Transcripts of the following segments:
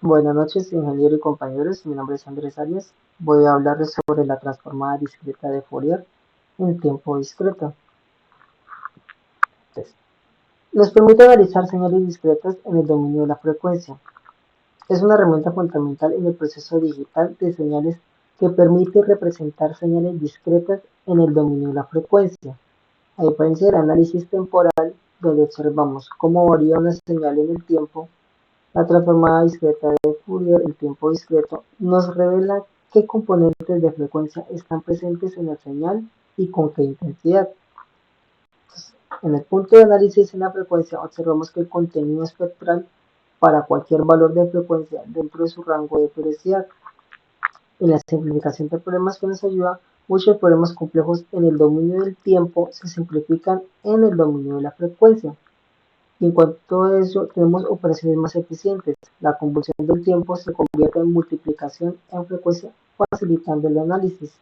Buenas noches, ingeniero y compañeros. Mi nombre es Andrés Arias. Voy a hablarles sobre la transformada discreta de Fourier en tiempo discreto. Entonces, nos permite analizar señales discretas en el dominio de la frecuencia. Es una herramienta fundamental en el proceso digital de señales que permite representar señales discretas en el dominio de la frecuencia. A diferencia del análisis temporal, donde observamos cómo varía una señal en el tiempo, la transformada discreta de Fourier en tiempo discreto nos revela qué componentes de frecuencia están presentes en la señal y con qué intensidad. En el punto de análisis en la frecuencia observamos que el contenido espectral para cualquier valor de frecuencia dentro de su rango de periodicidad. En la simplificación de problemas que nos ayuda, muchos problemas complejos en el dominio del tiempo se simplifican en el dominio de la frecuencia. Y en cuanto a eso, tenemos operaciones más eficientes. La convolución del tiempo se convierte en multiplicación en frecuencia, facilitando el análisis.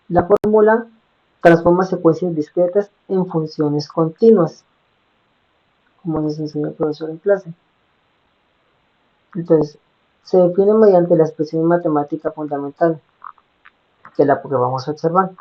La fórmula transforma secuencias discretas en funciones continuas, como nos enseñó el profesor en clase. Entonces, se define mediante la expresión matemática fundamental, que es la que vamos a observar,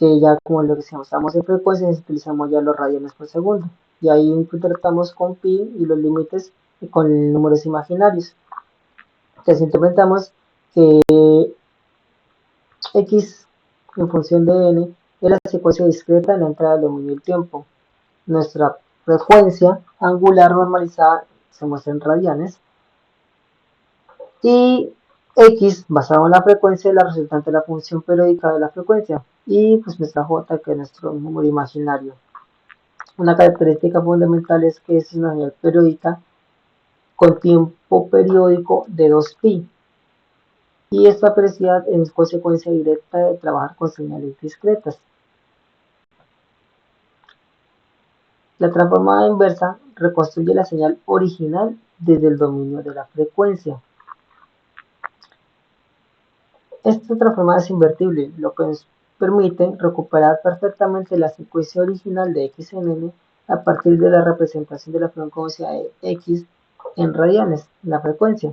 que ya como lo decíamos, estamos en frecuencias, utilizamos ya los radianes por segundo, y ahí interpretamos con pi y los límites con números imaginarios. Entonces interpretamos que x en función de n es la secuencia discreta en la entrada del dominio del tiempo. Nuestra frecuencia angular normalizada se muestra en radianes y x basado en la frecuencia es la resultante de la función periódica de la frecuencia y pues nuestra j que es nuestro número imaginario. Una característica fundamental es que es una señal periódica con tiempo periódico de 2pi. Y esta periodicidad es consecuencia directa de trabajar con señales discretas. La transformada inversa reconstruye la señal original desde el dominio de la frecuencia. Esta transformada es invertible, lo que nos permite recuperar perfectamente la secuencia original de x en n a partir de la representación de la frecuencia de x en radianes, la frecuencia.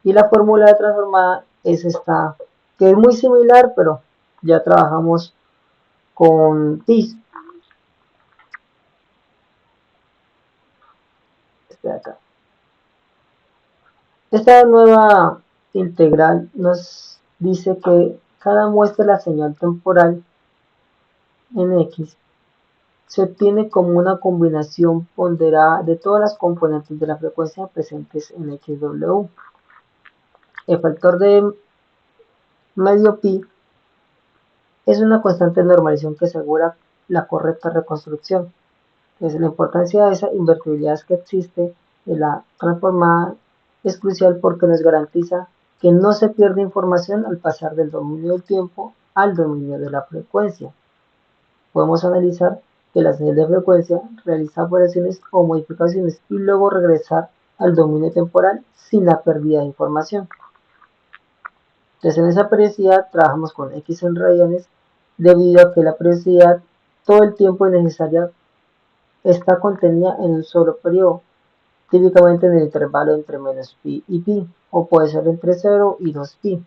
Y la fórmula de transformada es esta, que es muy similar, pero ya trabajamos con pi. Acá. Esta nueva integral nos dice que cada muestra de la señal temporal en x se obtiene como una combinación ponderada de todas las componentes de la frecuencia presentes en xw. El factor de medio pi es una constante de normalización que asegura la correcta reconstrucción. Entonces, la importancia de esa invertibilidad que existe de la transformada es crucial porque nos garantiza que no se pierde información al pasar del dominio del tiempo al dominio de la frecuencia. Podemos analizar que la señal de frecuencia realiza operaciones o modificaciones y luego regresar al dominio temporal sin la pérdida de información. Entonces, en esa periodicidad trabajamos con x en radianes debido a que la periodicidad todo el tiempo es necesaria está contenida en un solo periodo, típicamente en el intervalo entre menos pi y pi, o puede ser entre 0 y 2pi,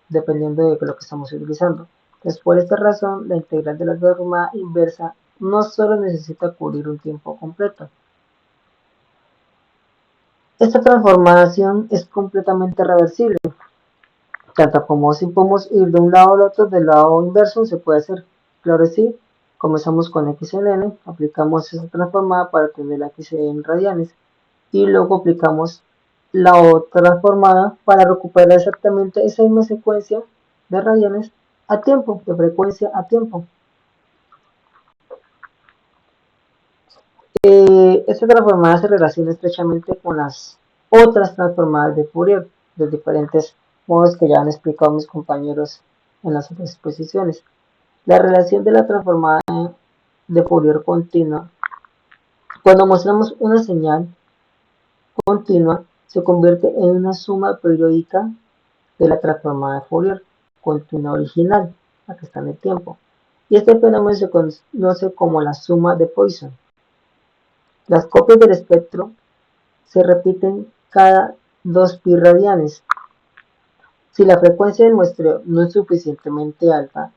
dependiendo de lo que estamos utilizando. Entonces, por esta razón, la integral de la transformada inversa no solo necesita cubrir un tiempo completo. Esta transformación es completamente reversible, tanto como si podemos ir de un lado al otro, del lado inverso se puede hacer. Claro que sí, comenzamos con x en n, aplicamos esa transformada para tener la x en radianes, y luego aplicamos la otra transformada para recuperar exactamente esa misma secuencia de radianes a tiempo, de frecuencia a tiempo. Esta transformada se relaciona estrechamente con las otras transformadas de Fourier, de diferentes modos que ya han explicado mis compañeros en las otras exposiciones. La relación de la transformada de Fourier continua, cuando mostramos una señal continua, se convierte en una suma periódica de la transformada de Fourier continua original, la que está en el tiempo. Y este fenómeno se conoce como la suma de Poisson. Las copias del espectro se repiten cada 2 pi radianes. Si la frecuencia del muestreo no es suficientemente alta,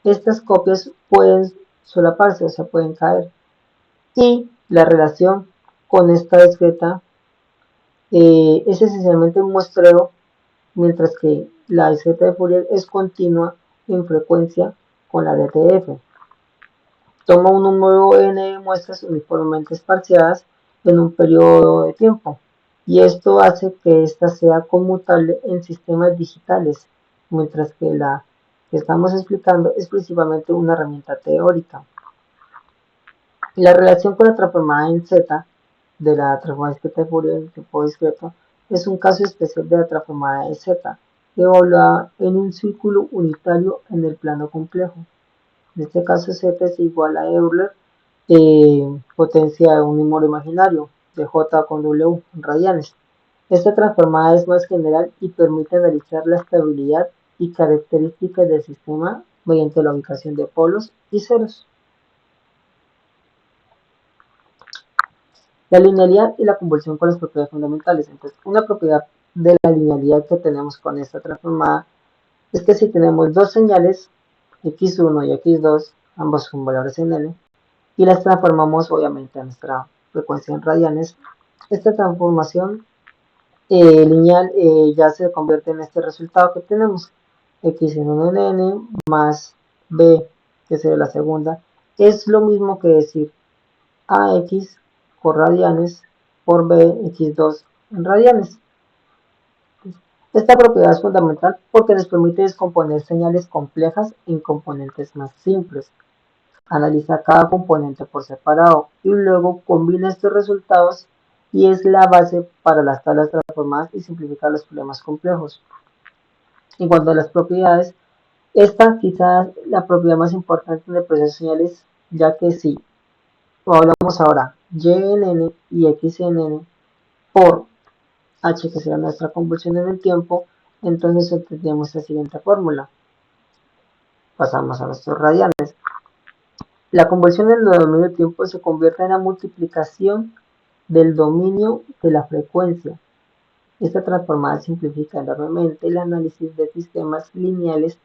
estas copias pueden solaparse, o sea, pueden caer. Y la relación con esta discreta es esencialmente un muestreo, mientras que la discreta de Fourier es continua en frecuencia con la de TF. Toma un número n de muestras uniformemente espaciadas en un periodo de tiempo, y esto hace que ésta sea conmutable en sistemas digitales, mientras que la que estamos explicando es principalmente una herramienta teórica. La relación con la transformada en Z de la transformada discreta de Fourier en tiempo discreto es un caso especial de la transformada de Z, evaluada en un círculo unitario en el plano complejo. En este caso Z es igual a Euler, potencia de un número imaginario, de J con W en radianes. Esta transformada es más general y permite analizar la estabilidad y características del sistema mediante la ubicación de polos y ceros. La linealidad y la convolución con las propiedades fundamentales. Entonces, una propiedad de la linealidad que tenemos con esta transformada es que si tenemos dos señales, x1 y x2, ambos con valores en n, y las transformamos obviamente a nuestra frecuencia en radianes, esta transformación lineal ya se convierte en este resultado que tenemos, x en 1 en n más b, que sería la segunda, es lo mismo que decir ax por radianes por b x2 en radianes. Esta propiedad es fundamental porque nos permite descomponer señales complejas en componentes más simples. Analiza cada componente por separado y luego combina estos resultados, y es la base para las tablas transformadas y simplificar los problemas complejos. En cuanto a las propiedades, esta quizás la propiedad más importante en el proceso de señales, ya que si hablamos ahora y en n y x en n por h, que será nuestra convolución en el tiempo, entonces obtendríamos la siguiente fórmula. Pasamos a nuestros radianes. La convolución en el dominio del tiempo se convierte en la multiplicación del dominio de la frecuencia. Esta transformada simplifica enormemente el análisis de sistemas lineales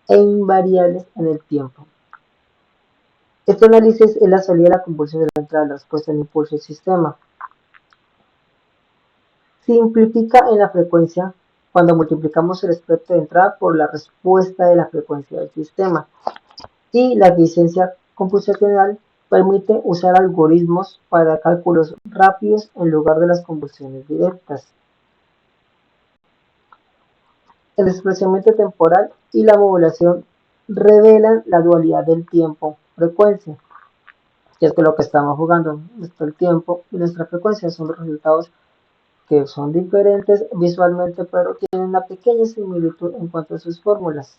e invariables en el tiempo. Este análisis es la salida de la convolución de la entrada de la respuesta del impulso del sistema. Simplifica en la frecuencia cuando multiplicamos el espectro de entrada por la respuesta de la frecuencia del sistema. Y la eficiencia computacional permite usar algoritmos para cálculos rápidos en lugar de las convoluciones directas. El desplazamiento temporal y la modulación revelan la dualidad del tiempo-frecuencia, que es que lo que estamos jugando, el tiempo y nuestra frecuencia son los resultados que son diferentes visualmente, pero tienen una pequeña similitud en cuanto a sus fórmulas.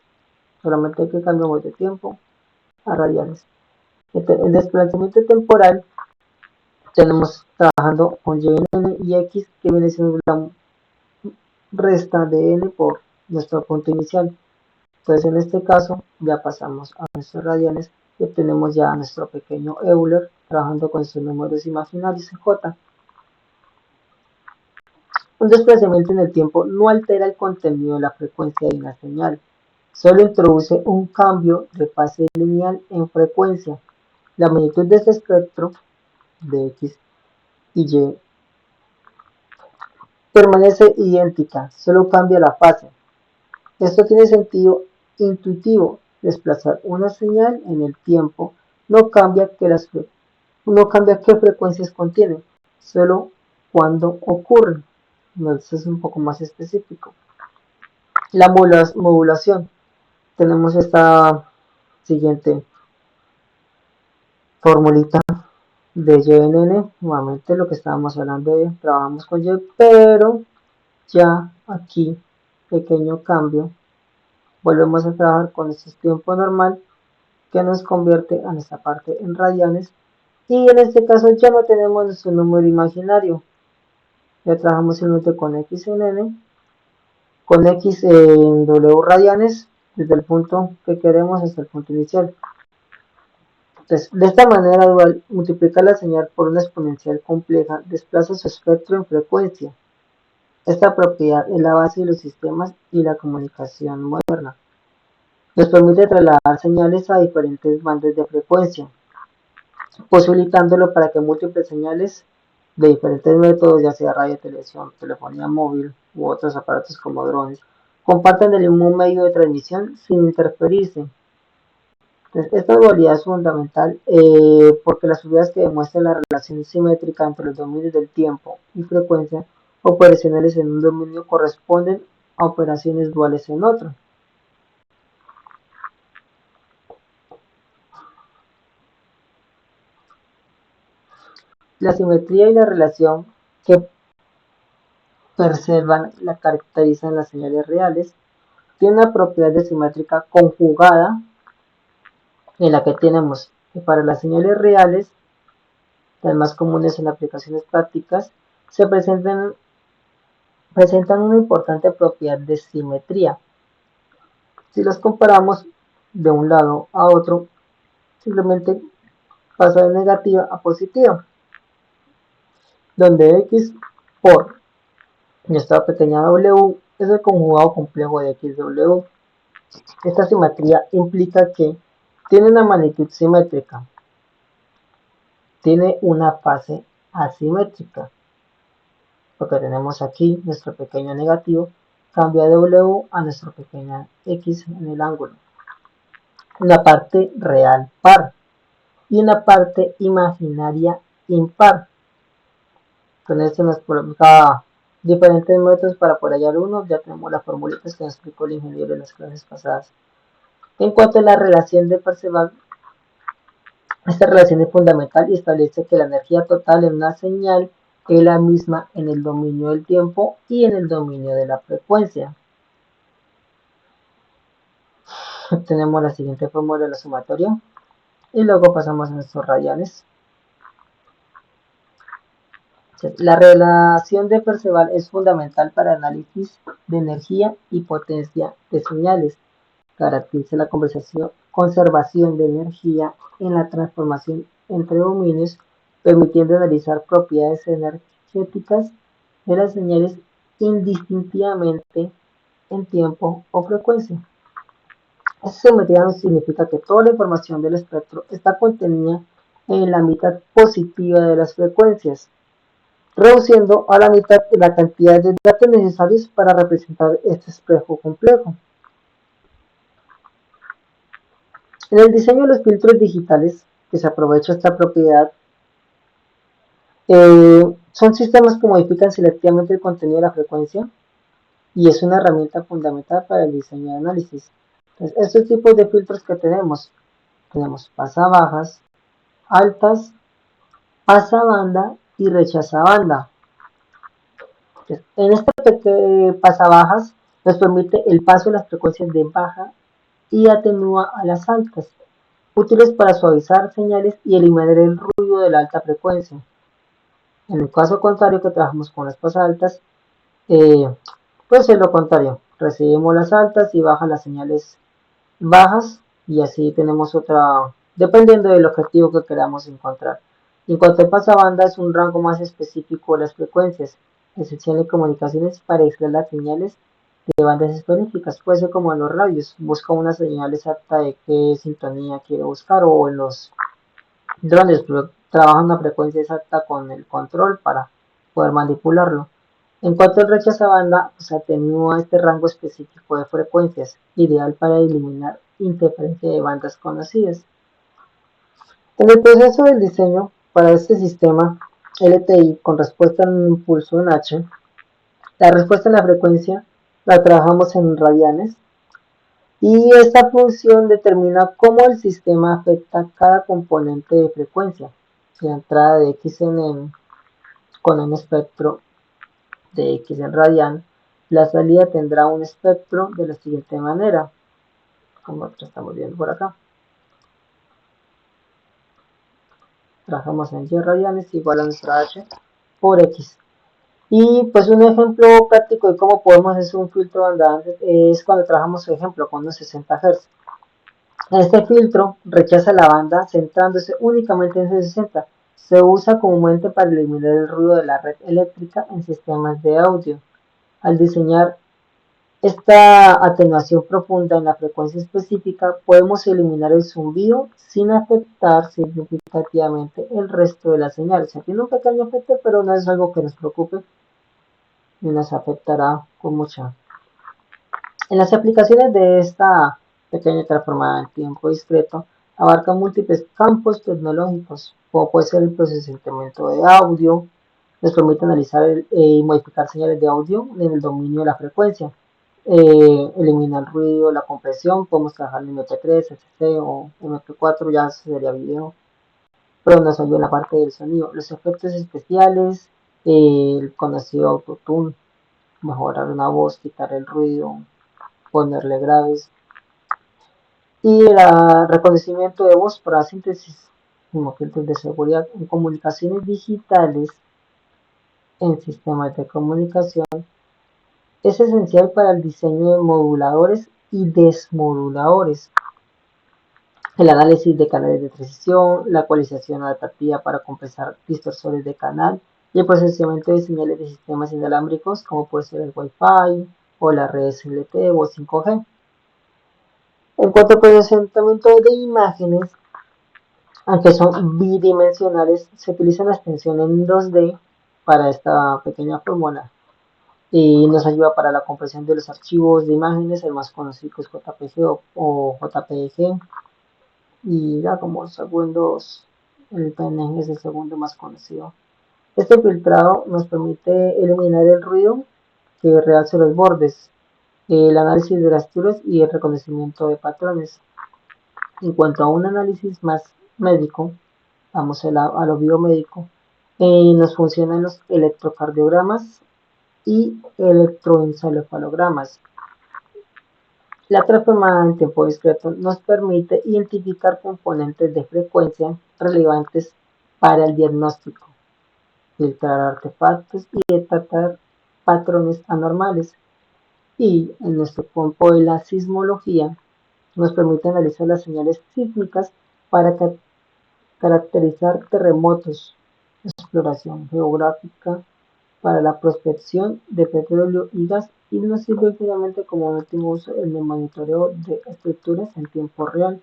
Solamente hay que cambiar de tiempo a radianes. El desplazamiento temporal tenemos trabajando con y en n y x, que viene siendo la resta de n por nuestro punto inicial. Entonces en este caso ya pasamos a nuestros radianes y tenemos ya a nuestro pequeño Euler trabajando con sus números imaginarios en J. Un desplazamiento en el tiempo no altera el contenido de la frecuencia de una señal, solo introduce un cambio de fase lineal en frecuencia. La magnitud de este espectro de x y y permanece idéntica, solo cambia la fase. Esto tiene sentido intuitivo. Desplazar una señal en el tiempo no cambia qué frecuencias contiene, solo cuando ocurren. Entonces es un poco más específico. La modulación. Tenemos esta siguiente formulita de y en n. Nuevamente lo que estábamos hablando de trabajamos con y, pero ya aquí pequeño cambio. Volvemos a trabajar con este tiempo normal que nos convierte a nuestra parte en radianes, y en este caso ya no tenemos nuestro número imaginario. Ya trabajamos simplemente con x en n, con x en w radianes, desde el punto que queremos hasta el punto inicial. Entonces, de esta manera dual, multiplicar la señal por una exponencial compleja desplaza su espectro en frecuencia. Esta propiedad es la base de los sistemas y la comunicación moderna. Nos permite trasladar señales a diferentes bandas de frecuencia, posibilitándolo para que múltiples señales de diferentes métodos, ya sea radio, televisión, telefonía móvil u otros aparatos como drones, compartan el mismo medio de transmisión sin interferirse. Entonces, esta dualidad es fundamental porque las unidades que demuestran la relación simétrica entre los dominios del tiempo y frecuencia operacionales en un dominio corresponden a operaciones duales en otro. La simetría y la relación que perservan la caracterizan las señales reales tiene una propiedad de simétrica conjugada en la que tenemos que para las señales reales, las más comunes en aplicaciones prácticas, se presentan una importante propiedad de simetría. Si los comparamos de un lado a otro, simplemente pasa de negativa a positiva, donde x por esta pequeña w es el conjugado complejo de xw. Esta simetría implica que tiene una magnitud simétrica, tiene una fase asimétrica, porque tenemos aquí nuestro pequeño negativo, cambia w a nuestro pequeña x en el ángulo. Una parte real par y una parte imaginaria impar. Con esto nos provoca diferentes métodos para poder hallar uno. Ya tenemos las formulitas que nos explicó el ingeniero en las clases pasadas. En cuanto a la relación de Parseval, esta relación es fundamental y establece que la energía total en una señal es la misma en el dominio del tiempo y en el dominio de la frecuencia. Tenemos la siguiente fórmula de la sumatoria y luego pasamos a nuestros radianes. La relación de Perceval es fundamental para el análisis de energía y potencia de señales. Caracteriza la conservación de energía en la transformación entre dominios, permitiendo analizar propiedades energéticas de las señales indistintivamente en tiempo o frecuencia. Esto significa que toda la información del espectro está contenida en la mitad positiva de las frecuencias, reduciendo a la mitad la cantidad de datos necesarios para representar este espejo complejo. En el diseño de los filtros digitales, que se aprovecha esta propiedad, son sistemas que modifican selectivamente el contenido de la frecuencia y es una herramienta fundamental para el diseño de análisis. Entonces, estos tipos de filtros que tenemos pasabajas, altas, pasabanda y rechazabanda. En este pasabajas nos permite el paso de las frecuencias de baja y atenúa a las altas, útiles para suavizar señales y eliminar el ruido de la alta frecuencia. En el caso contrario, que trabajamos con las pasaltas, pues es lo contrario, recibimos las altas y bajan las señales bajas y así tenemos otra, dependiendo del objetivo que queramos encontrar. En cuanto al pasabanda, es un rango más específico de las frecuencias, esencial en comunicaciones para extraer las señales de bandas específicas. Puede ser como en los radios, busca una señal exacta de qué sintonía quiere buscar, o en los drones trabajan una frecuencia exacta con el control para poder manipularlo. En cuanto al rechazabanda, se atenúa este rango específico de frecuencias, ideal para eliminar interferencia de bandas conocidas. En el proceso del diseño para este sistema LTI con respuesta en un impulso en H, la respuesta en la frecuencia la trabajamos en radianes y esta función determina cómo el sistema afecta cada componente de frecuencia. La entrada de X con un espectro de X en radian, la salida tendrá un espectro de la siguiente manera, como estamos viendo por acá. Trabajamos en Y radianes igual a nuestra H por X. Y pues un ejemplo práctico de cómo podemos hacer un filtro de banda ancha es cuando trabajamos, por ejemplo, con unos 60 Hz. Este filtro rechaza la banda centrándose únicamente en 60. Se usa comúnmente para eliminar el ruido de la red eléctrica en sistemas de audio. Al diseñar esta atenuación profunda en la frecuencia específica, podemos eliminar el zumbido sin afectar significativamente el resto de la señal. Se tiene un pequeño efecto, pero no es algo que nos preocupe ni nos afectará con mucha. En las aplicaciones de esta pequeña transformada en tiempo discreto, abarca múltiples campos tecnológicos, como puede ser el procesamiento de audio, nos permite analizar y modificar señales de audio en el dominio de la frecuencia, elimina el ruido, la compresión, podemos trabajar en MP3, SC o MP4, ya sería video, pero nos ayuda en la parte del sonido. Los efectos especiales, el conocido autotune, mejorar una voz, quitar el ruido, ponerle graves, y el reconocimiento de voz para síntesis como filtros de seguridad en comunicaciones digitales en sistemas de comunicación. Es esencial para el diseño de moduladores y desmoduladores, el análisis de canales de transición, la ecualización adaptativa para compensar distorsores de canal y el procesamiento de señales de sistemas inalámbricos como puede ser el Wi-Fi o las redes LTE o 5G. En cuanto al procesamiento de imágenes, aunque son bidimensionales, se utiliza la extensión en 2D para esta pequeña fórmula y nos ayuda para la compresión de los archivos de imágenes, el más conocido es JPG o JPG, y ya como segundos, el PNG es el segundo más conocido. Este filtrado nos permite eliminar el ruido que realce los bordes, el análisis de las texturas y el reconocimiento de patrones. En cuanto a un análisis más médico, vamos a lo biomédico, nos funcionan los electrocardiogramas y electroencefalogramas. La transformada en tiempo discreto nos permite identificar componentes de frecuencia relevantes para el diagnóstico, filtrar artefactos y detectar patrones anormales. Y en nuestro campo de la sismología nos permite analizar las señales sísmicas para caracterizar terremotos, exploración geográfica para la prospección de petróleo y gas, y nos sirve finalmente como último uso el monitoreo de estructuras en tiempo real.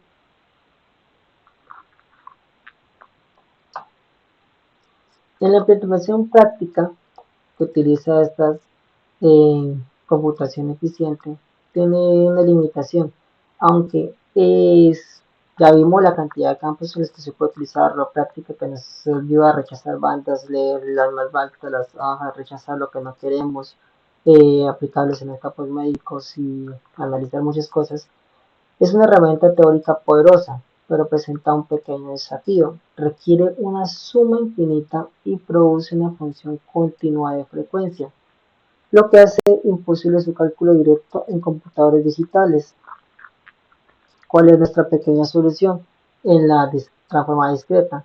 En la implementación práctica que utiliza estas computación eficiente, tiene una limitación, aunque ya vimos la cantidad de campos en los que se puede utilizar la práctica que nos ayuda a rechazar bandas, leer las más altas, las bajas, rechazar lo que no queremos, aplicables en los campos médicos y analizar muchas cosas. Es una herramienta teórica poderosa, pero presenta un pequeño desafío. Requiere una suma infinita y produce una función continua de frecuencia, lo que hace imposible su cálculo directo en computadores digitales. ¿Cuál es nuestra pequeña solución en la transformada discreta?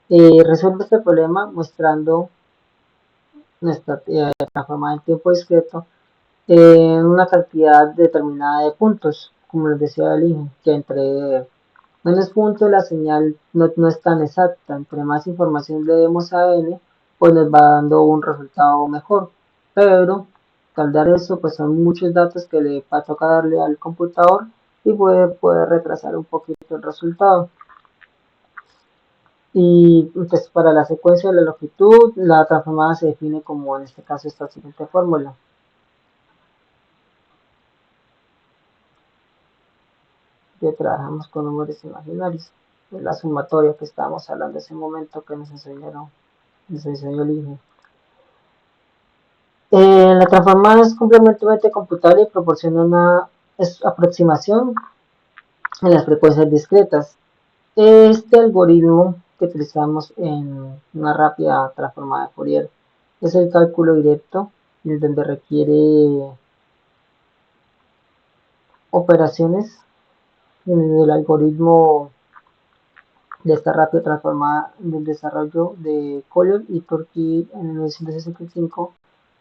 Resuelve este problema mostrando nuestra transformada en tiempo discreto en una cantidad determinada de puntos, como les decía el INE, que entre menos puntos la señal no es tan exacta, entre más información le demos a N, pues nos va dando un resultado mejor, pero al dar eso pues son muchos datos que le va a tocar darle al computador y puede retrasar un poquito el resultado. Y entonces para la secuencia de la longitud, la transformada se define como en este caso esta siguiente fórmula. Que trabajamos con números imaginarios, de la sumatoria que estábamos hablando en ese momento que nos enseñó el INE. La transformada es completamente computable y proporciona una aproximación en las frecuencias discretas. Este algoritmo que utilizamos en una rápida transformada de Fourier es el cálculo directo, en donde requiere operaciones en el algoritmo de esta rápida transformada del desarrollo de Collier y Turkey en 1965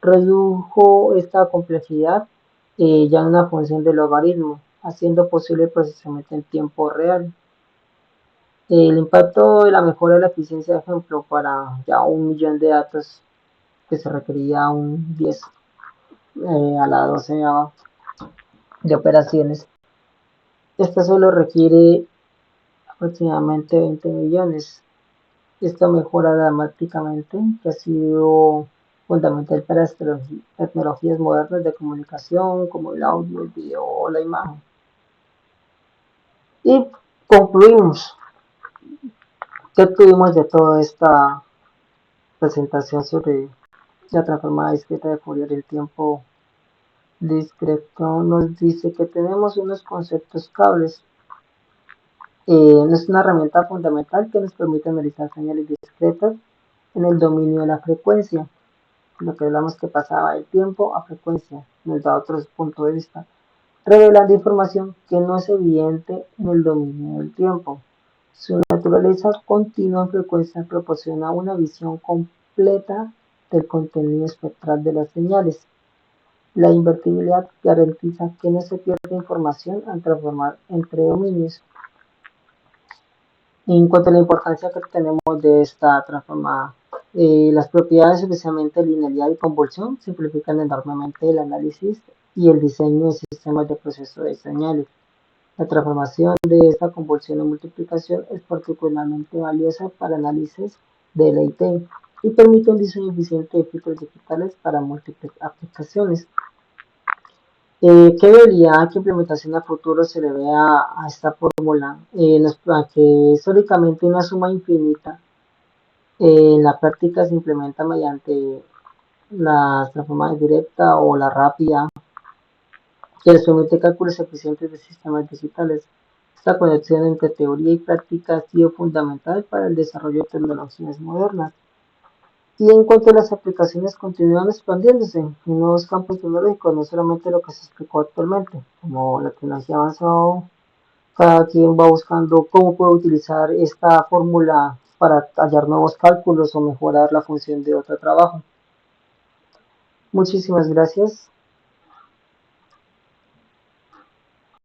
redujo esta complejidad ya en una función de logaritmo. haciendo posible el procesamiento en tiempo real. El impacto de la mejora de la eficiencia, ejemplo, para ya 1 millón de datos que se requería un 10 a la 12 de operaciones. Esta solo requiere aproximadamente 20 millones. Esto mejora dramáticamente, que ha sido fundamental para las tecnologías modernas de comunicación como el audio, el video o la imagen. Y concluimos. ¿Qué tuvimos de toda esta presentación sobre la transformada discreta de Fourier? El tiempo discreto nos dice que tenemos unos conceptos claves. Es una herramienta fundamental que nos permite analizar señales discretas en el dominio de la frecuencia. Lo que hablamos que pasaba del tiempo a frecuencia, nos da otro punto de vista, revelando información que no es evidente en el dominio del tiempo. Su naturaleza continua en frecuencia proporciona una visión completa del contenido espectral de las señales. La invertibilidad garantiza que no se pierde información al transformar entre dominios. En cuanto a la importancia que tenemos de esta transformada, las propiedades, especialmente linealidad y convolución, simplifican enormemente el análisis y el diseño de sistemas de proceso de señales. La transformación de esta convolución o multiplicación es particularmente valiosa para análisis de LIT y permite un diseño eficiente de filtros digitales para múltiples aplicaciones. ¿Qué vería, qué implementación a futuro se le ve a esta fórmula? Que es históricamente una suma infinita. En la práctica se implementa mediante la transformada directa o la rápida, que les permite cálculos eficientes de sistemas digitales. Esta conexión entre teoría y práctica ha sido fundamental para el desarrollo de tecnologías modernas. Y en cuanto a las aplicaciones, continúan expandiéndose en nuevos campos tecnológicos, no solamente lo que se explicó actualmente, como la tecnología avanzada, cada quien va buscando cómo puede utilizar esta fórmula para hallar nuevos cálculos o mejorar la función de otro trabajo. Muchísimas gracias.